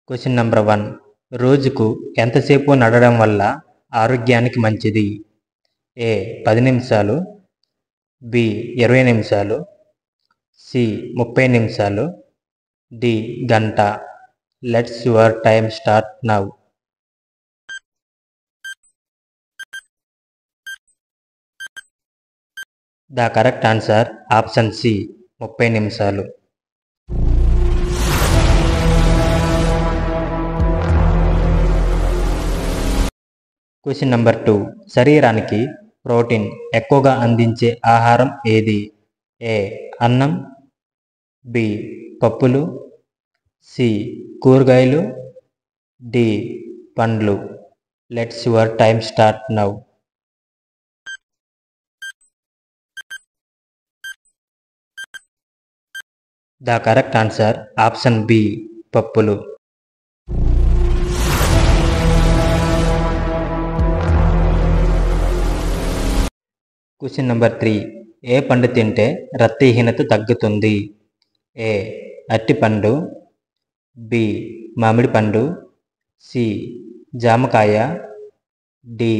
Question number 1. రోజుకు ఎంతసేపు నడవడం వల్ల ఆరోగ్యానికి మంచిది? ఏ 10 నిమిషాలు, బి 20 నిమిషాలు, సి 30 నిమిషాలు, డి గంట. Let's your time start now. The correct answer option C 30 నిమిషాలు. Question number 2. శరీరానికి ప్రోటీన్ ఎక్కువగా అందించే ఆహారం ఏది? ఏ అన్నం, బి పప్పులు, సి కూరగాయలు, డి పండ్లు. Let's your time start now. The correct answer option B పప్పులు. Question number 3. ఏ పండు తింటే రక్తహీనత తగ్గుతుంది? ఏ అరటిపండు, బి మామిడి పండు, సి జామకాయ, డి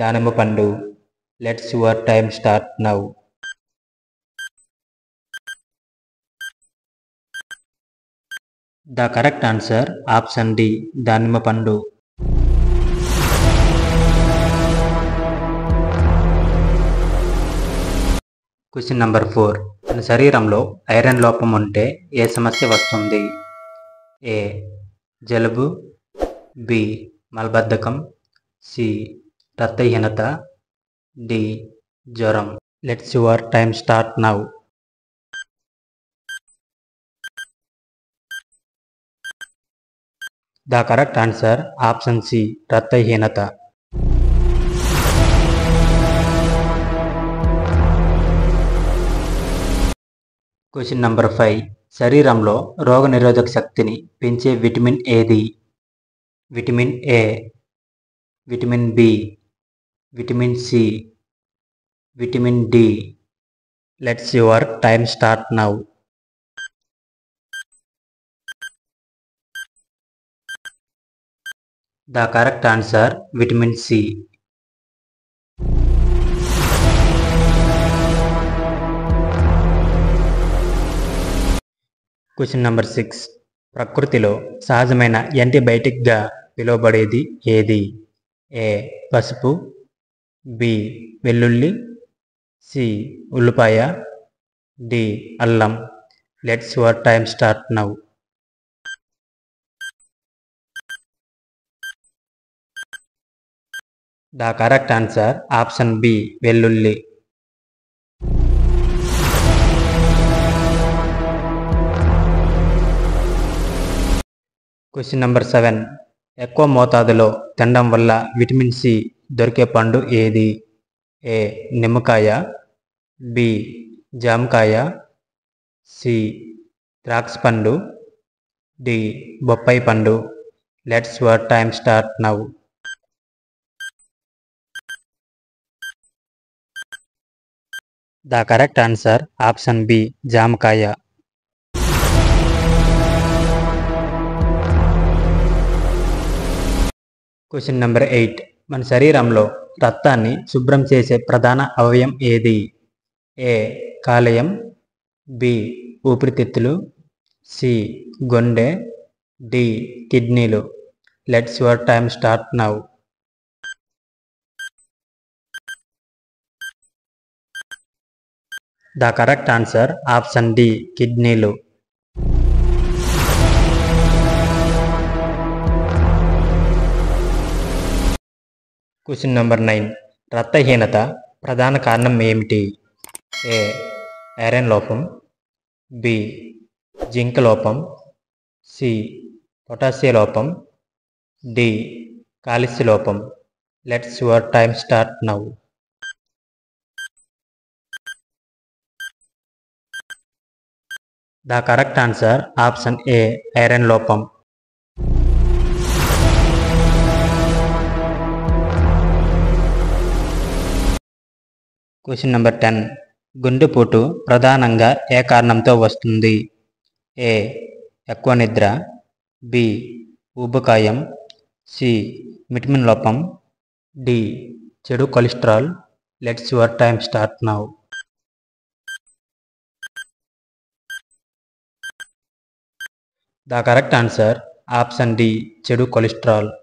దానిమ్మ పండు. Let's your time start now. The correct answer option D దానిమ్మ పండు. Question number 4. మన శరీరంలో ఐరన్ లోపం ఉంటే ఏ సమస్య వస్తుంది? ఏ జలుబు, బి మలబద్ధకం, సి రక్తహీనత, డి జ్వరం. Let's your time start now. The correct answer option C రక్తహీనత. Question number 5. శరీరంలో రోగనిరోధక శక్తిని పెంచే విటమిన్ ఏది? Vitamin A, vitamin B, vitamin C, vitamin D. Let's your time start now. The correct answer vitamin C. Question number 6. ప్రకృతిలో సహజమైన యాంటీబయాటిక్గా పిలువబడేది ఏది? ఏ పసుపు, బి వెల్లుల్లి, సి ఉల్లిపాయ, డి అల్లం. Let's your time start now. The correct answer option B వెల్లుల్లి. Question number 7. ఎక్కువ మోతాదులో తినడం వల్ల విటమిన్ సి దొరికే పండు ఏది? ఏ నిమ్మకాయ, బి జామకాయ, సి ద్రాక్ష పండు, డి బొప్పాయి పండు. Let's your time start now. The correct answer option B జామకాయ. Question number 8. మన శరీరంలో రక్తాన్ని శుభ్రం చేసే ప్రధాన అవయవం ఏది? ఏ కాలేయం, బి ఊపిరితిత్తులు, సి గుండె, డి కిడ్నీలు. Let's your time start now. The correct answer option D కిడ్నీలు. Question number 9. రక్తహీనత ప్రధాన కారణం ఏమిటి? ఏ ఐరన్ లోపం, బి జింక్ లోపం, సి పొటాషియం లోపం, డి కాల్షియం లోపం. Let's your time start now. The correct answer option A iron లోపం. Question number 10. గుండెపోటు ప్రధానంగా ఏ కారణంతో వస్తుంది? ఏ ఎక్కువ నిద్ర, బి ఊబకాయం, సి విటమిన్ లోపం, డి చెడు cholesterol. Let's your time start now. The correct answer option D చెడు కొలెస్ట్రాల్.